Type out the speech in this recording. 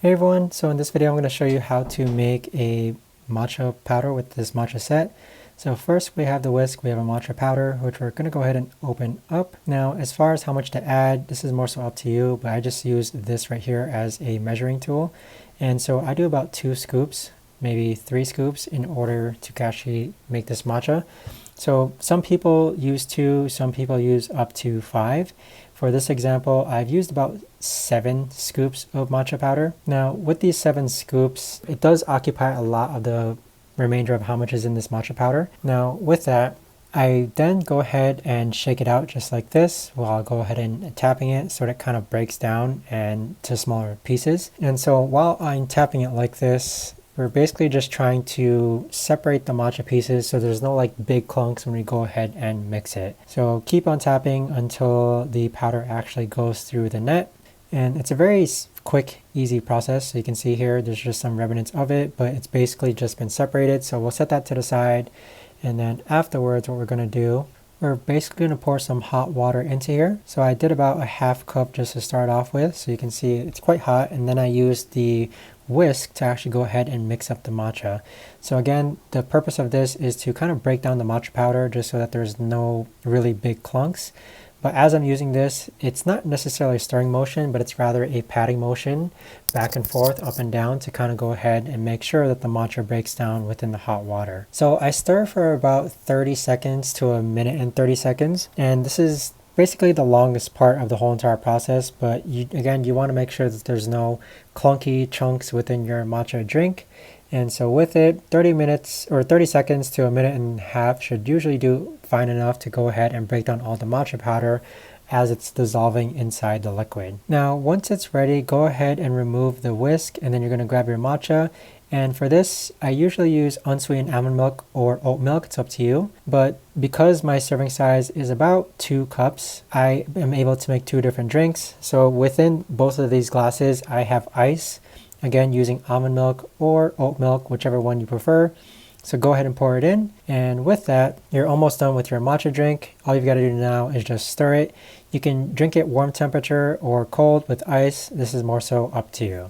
Hey everyone, so in this video I'm going to show you how to make a matcha powder with this matcha set. So first we have the whisk, we have a matcha powder, which we're going to go ahead and open up. Now as far as how much to add, this is more so up to you, but I just use this right here as a measuring tool. And so I do about 2 scoops, maybe 3 scoops in order to actually make this matcha. So some people use 2, some people use up to 5. For this example, I've used about 7 scoops of matcha powder. Now with these 7 scoops, it does occupy a lot of the remainder of how much is in this matcha powder. Now with that, I then go ahead and shake it out just like this. Well, I'll go ahead and tapping it so that it kind of breaks down and to smaller pieces. And so while I'm tapping it like this, we're basically just trying to separate the matcha pieces so there's no like big clunks when we go ahead and mix it. So keep on tapping until the powder actually goes through the net. And it's a very quick, easy process. So you can see here, there's just some remnants of it, but it's basically just been separated. So we'll set that to the side. And then afterwards, what we're going to do, we're basically going to pour some hot water into here. So I did about a half cup just to start off with. So you can see it's quite hot. And then I used the whisk to actually go ahead and mix up the matcha. So again, the purpose of this is to kind of break down the matcha powder just so that there's no really big clunks. But as I'm using this, it's not necessarily a stirring motion, but it's rather a patting motion back and forth, up and down to kind of go ahead and make sure that the matcha breaks down within the hot water. So I stir for about 30 seconds to a minute and 30 seconds. And this is basically the longest part of the whole entire process. But again, you want to make sure that there's no clunky chunks within your matcha drink. And so with it, 30 minutes or 30 seconds to a minute and a half should usually do fine enough to go ahead and break down all the matcha powder as it's dissolving inside the liquid. Now, once it's ready, go ahead and remove the whisk, and then you're going to grab your matcha. And for this, I usually use unsweetened almond milk or oat milk. It's up to you. But because my serving size is about 2 cups, I am able to make 2 different drinks. So within both of these glasses, I have ice. Again, using almond milk or oat milk, whichever one you prefer. So go ahead and pour it in. And with that, you're almost done with your matcha drink. All you've got to do now is just stir it. You can drink it warm temperature or cold with ice. This is more so up to you.